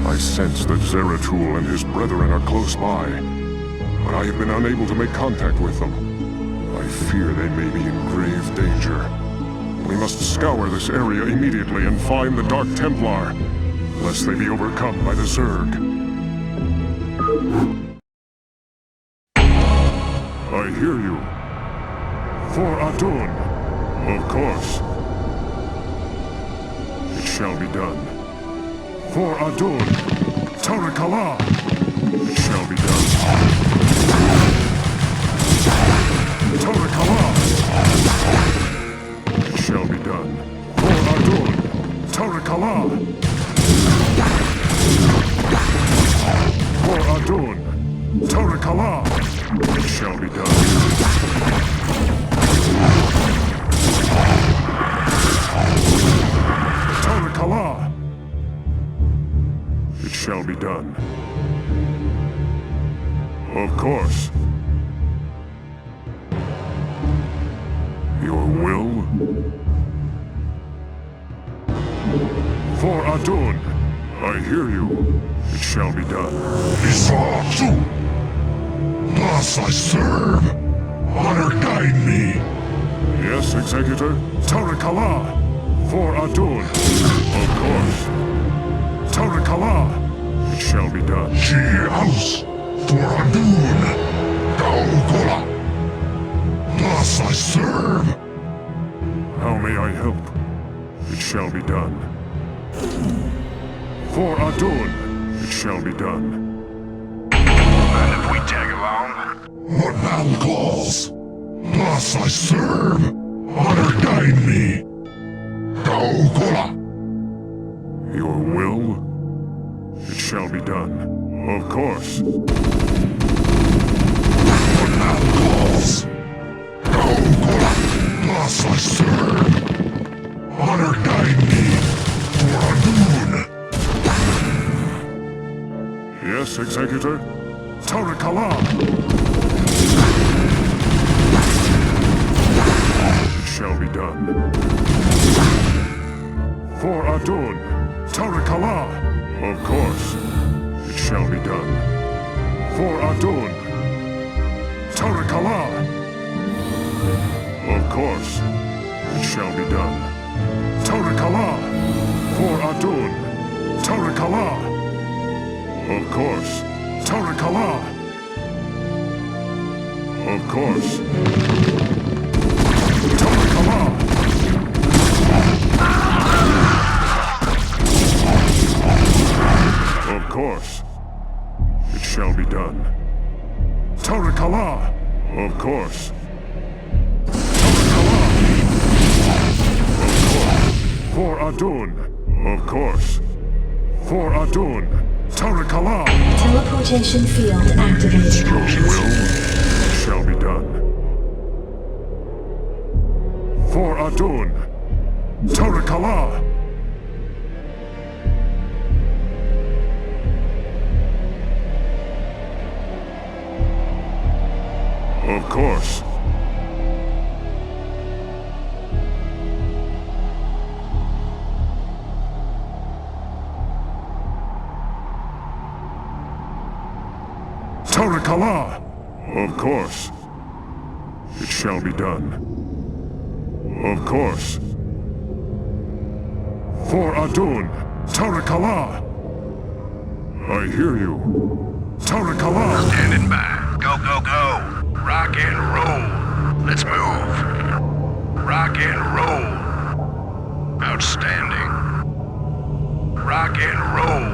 I sense that Zeratul and his brethren are close by, but I have been unable to make contact with them. I fear they may be in grave danger. We must scour this area immediately and find the Dark Templar, lest they be overcome by the Zerg. I hear you. For Adun, of course. It shall be done. For Adun, Tarakala, it shall be done. Tarakala, it shall be done. For Adun, Tarakala. For Adun, Tarakala, it shall be done. Tarakala, it shall be done. Of course. Your will? For Adun, I hear you. It shall be done. Isatu! Thus I serve! Honor guide me! Yes, Executor? Tarakala! For Adun! Of course. Tarakala! It shall be done. She house! For Adun! Gaugola! Thus I serve! How may I help? It shall be done. For Adun! It shall be done. And if we tag along? What thou calls? Thus I serve! Honor guide me! Gaugola! Your will? It shall be done. Of course. What thou calls? Gaugola! Thus I serve! Honor guide me! For Adun! Yes, Executor? Tarakala! It shall be done. For Adun! Tarakala! Of course. It shall be done. For Adun! Tarakala! Of course. It shall be done. Tarakala! For Adun! Tarakala! Of course. Tarakala! Of course. Tarakala! Of course. It shall be done. Tarakala! Of course. Tarakala! Of course. For Adun! Of course. For Adun! Tarakala! Teleportation field activated. Your will shall be done. For Adun! Tarakala! Of course. Tarakala! Of course. It shall be done. Of course. For Adun! Tarakala! I hear you. Tarakala! Standing by. Go, go, go. Rock and roll. Let's move. Rock and roll. Outstanding. Rock and roll.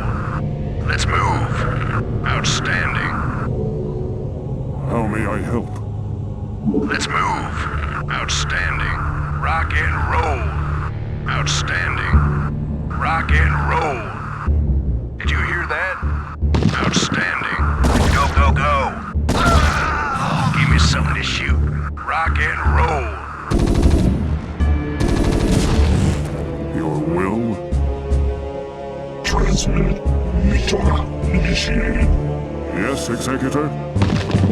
Let's move. Outstanding. How may I help? Let's move. Outstanding. Rock and roll. Outstanding. Rock and roll. Did you hear that? Outstanding. Go, go, go. Give me something to shoot. Rock and roll. Your will? Transmitted. Mitora initiated. Yes, Executor?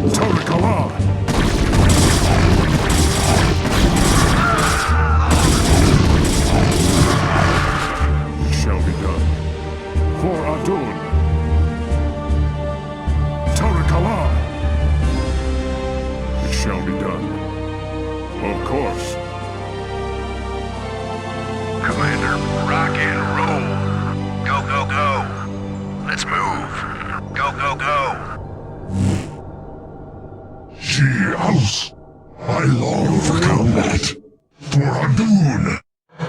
Tarakala! It shall be done. For Adun! shall be done. Of course. Commander, rock and roll. Go, go, go. Let's move. Go, go, go. She house. I long for combat. For Adun.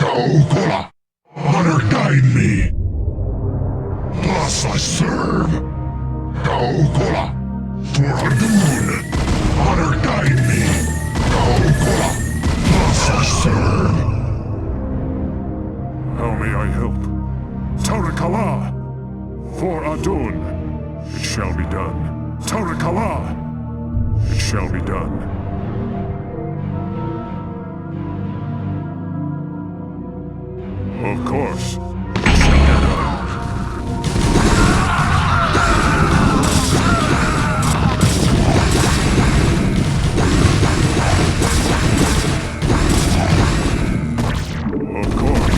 Gaokola. Honor guide me. Thus I serve. Gaokola. For Adun. Honor guide me. Gaokola. Thus I serve. How may I help? Tarakala! For Adun! It shall be done. Tarakala! It shall be done. Of course. It shall be done. Of course.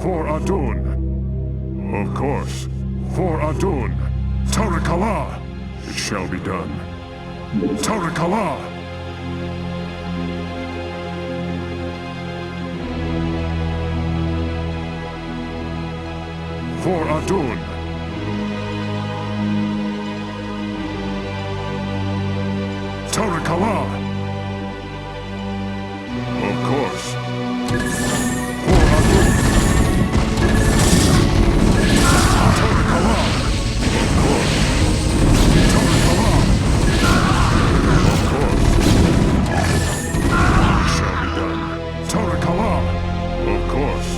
For Adun. Of course. For Adun. Tarakala. It shall be done. Tarakala. For Adun. Tarakala. Of course. For Adun. Tarakala. Of course. Tarakala. Of course. It shall be done. Tarakala. Of course.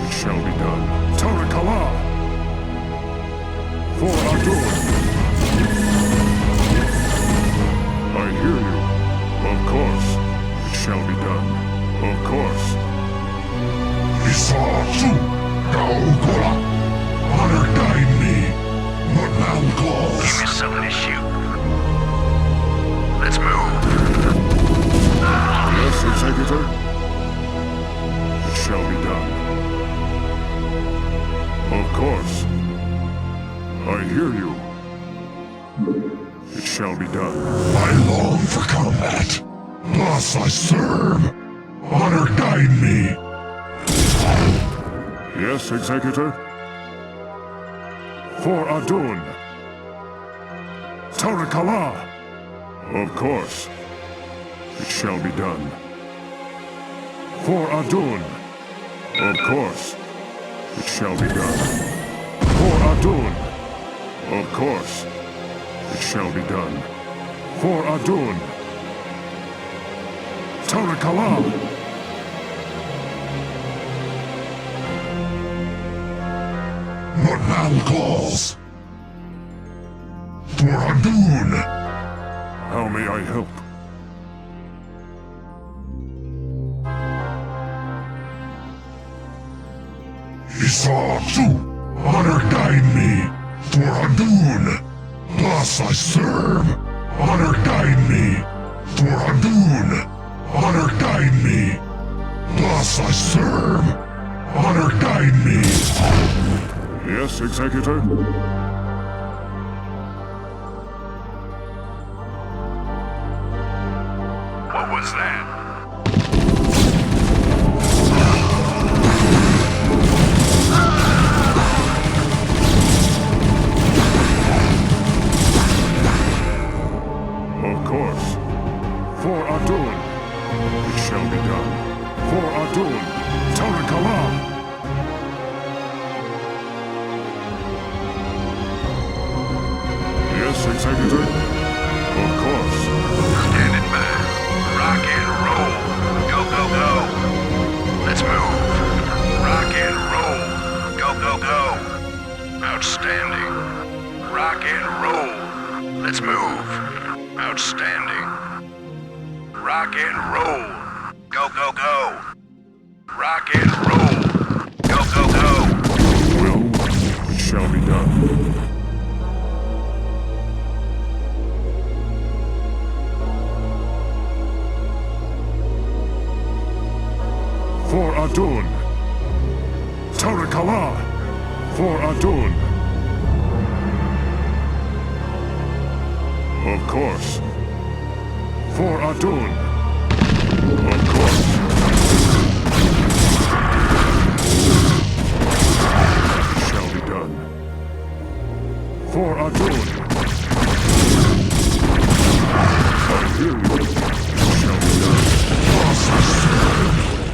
It shall be done. Tarakala. For Adun. I hear you. Of course. It shall be done. Of course. Isatsu. Gaokola. Honor guide me. What thou Give calls. me something to shoot. Let's move. Yes, Executor? It shall be done. Of course. I hear you. It shall be done. I long for combat. Thus I serve. Honor guide me. Yes, Executor? For Adun. Tarakala. Of course. It shall be done. For Adun. Of course. It shall be done. For Adun. Of course. It shall be done. For Adun. Tarakala. What thou calls. For Adun. How may I help? Isatsu. Honor guide me. For Adun. Thus I serve. Honor guide me. For Adun. Honor guide me. Thus I serve. Honor guide me. Yes, Executor? What was that? Of course. For Adun. It shall be done. For Adun. Tarakala. Yes, Executor? Of course. Standing by. Rock and roll. Go, go, go. Let's move. Rock and roll. Go, go, go. Outstanding. Rock and roll. Let's move. Outstanding. Rock and roll. Go, go, go. Rock and roll. Go, go, go. Will, it shall be done. For Adun. Tarakala. For Adun. Of course. For Adun. Of course. Shall be done. For Adun. I hear you. Shall be done.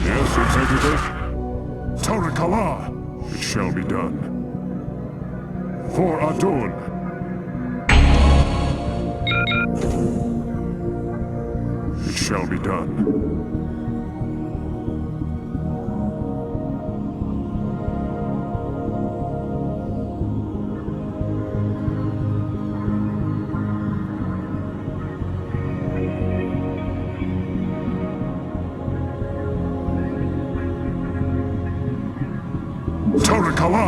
Yes, Executive. Tarakala. It shall be done. For Adun. It shall be done. Tarakala!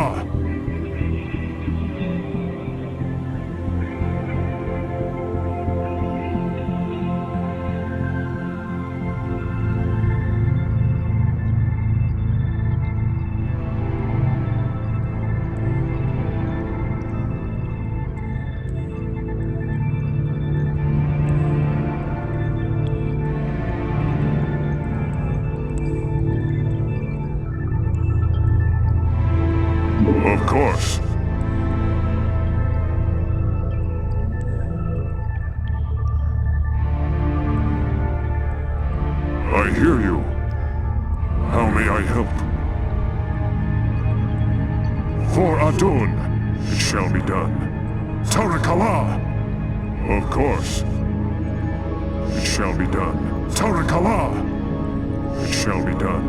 Of course. I hear you. How may I help? For Adun, it shall be done. Tarakala! Of course. It shall be done. Tarakala! It shall be done.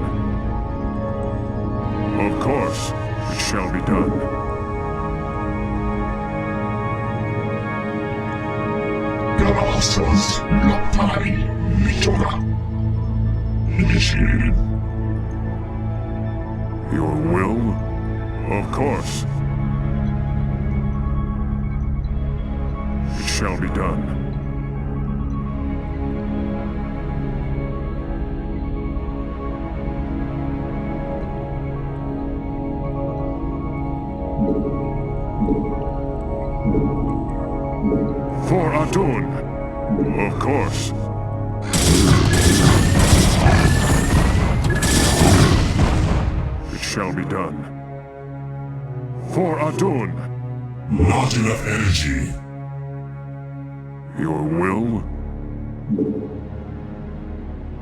Of course. It shall be done. Galassas Lapari Mitora. Initiated. Your will? Of course. It shall be done. For Adun, of course. It shall be done. For Adun, Not enough energy. your will?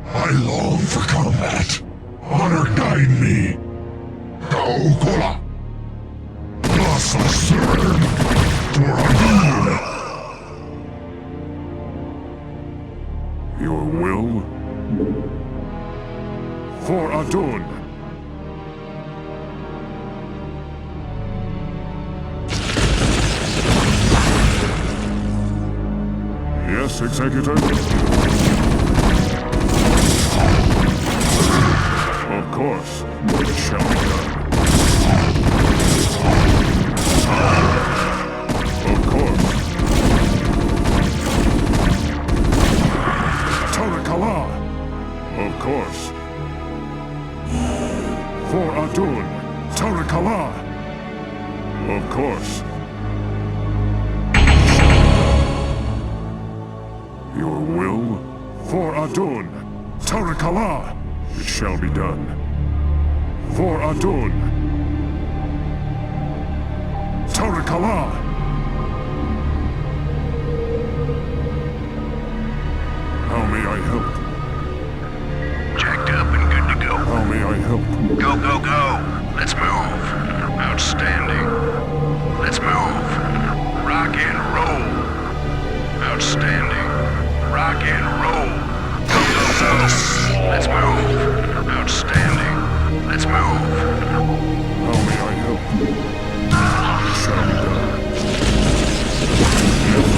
I long for combat. Honor guide me. Go, Kola. Thus I serve. For Adun. Your will? For Adun. Yes, Executor? Of course. It shall be done. Of course. Tarakala! Of course. For Adun. Tarakala! Of course. Your will? For Adun. Tarakala! It shall be done. For Adun. Tarakala! How may I help? Jacked up and good to go. How may I help? Go, go, go. Let's move. Outstanding. Let's move. Rock and roll. Outstanding. Rock and roll. Go, go, go. Let's move. Outstanding. Let's move. How may I help? It shall be done. Yes,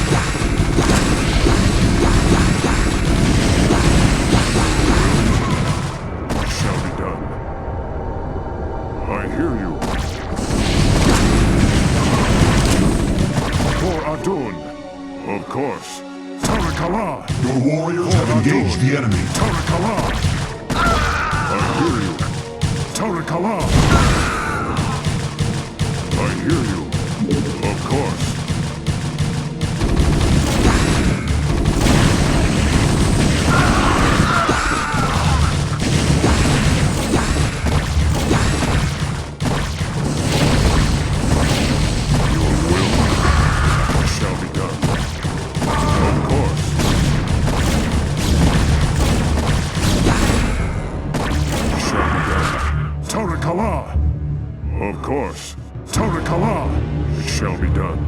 Executor? warriors have engaged the enemy. Tarakala! I hear you. Tarakala! I hear you. Of course. Of course. Tarakala! It shall be done.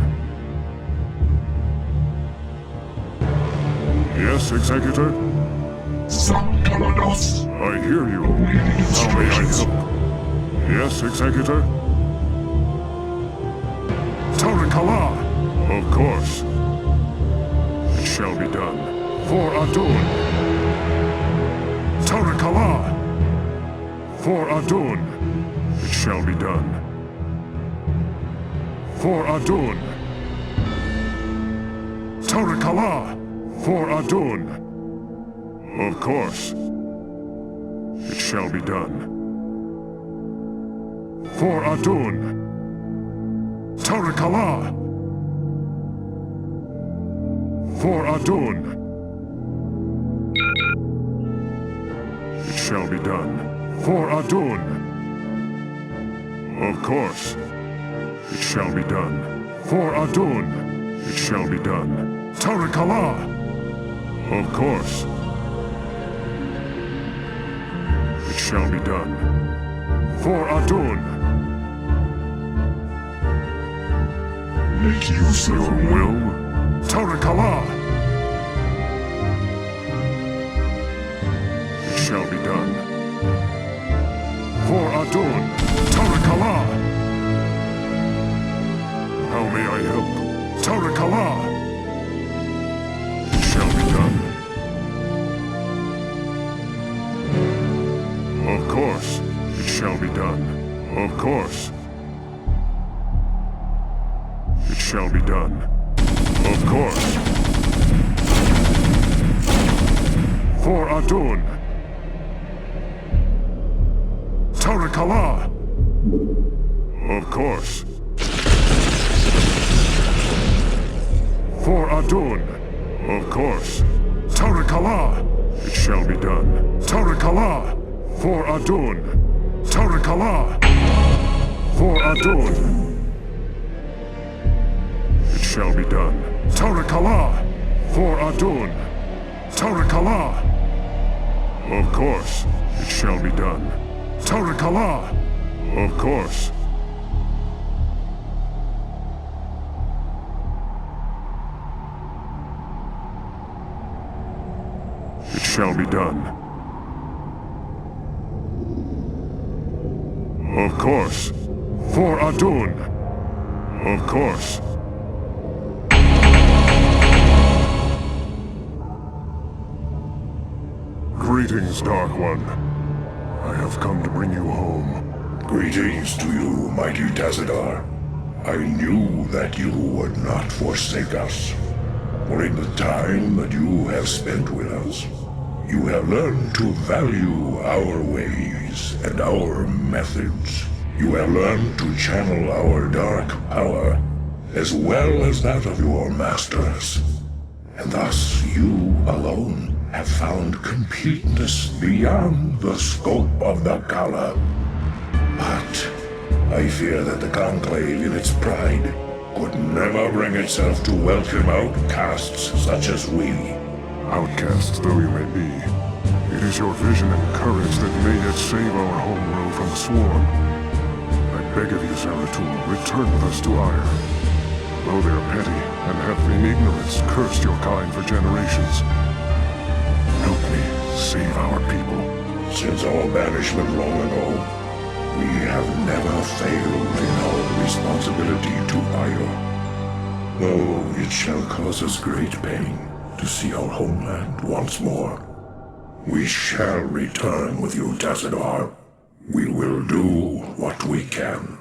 Yes, Executor? Protoss. I hear you. How may I help? Yes, Executor? Tarakala! Of course. It shall be done. For Adun. Tarakala! For Adun. It shall be done. For Adun. Tarakala. For Adun. Of course. It shall be done. For Adun. Tarakala. For Adun. It shall be done. For Adun. Of course. It shall be done. For Adun. It shall be done. Tarakala. Of course. It shall be done. For Adun. Make use of Your will? Tarakala. It shall be done. For Adun. Tarakala. How may I help? Tarakala. It shall be done. Of course. It shall be done. Of course. It shall be done. Of course. For Adun. Tarakala. Of course. For Adun. Of course. Tarakala. It shall be done. Tarakala. For Adun. Tarakala. For Adun. It shall be done. Tarakala. For Adun. Tarakala. Of course. It shall be done. Tarakala. Of course. It shall be done. Of course. For Adun. Of course. Greetings, Dark One. I have come to bring you home. Greetings to you, mighty Tazadar. I knew that you would not forsake us. For in the time that you have spent with us, you have learned to value our ways and our methods. You have learned to channel our dark power, as well as that of your masters. And thus you alone have found completeness beyond the scope of the Gala. But I fear that the Conclave in its pride could never bring itself to welcome outcasts such as we. Outcasts though you may be, it is your vision and courage that may yet save our homeworld from the swarm. I beg of you, Zeratul, return with us to Ire. Though they are petty and have in ignorance cursed your kind for generations, help me save our people. Since our banishment long ago, we have never failed in our responsibility to Ire. Though it shall cause us great pain to see our homeland once more, we shall return with you, Tazadar. We will do what we can.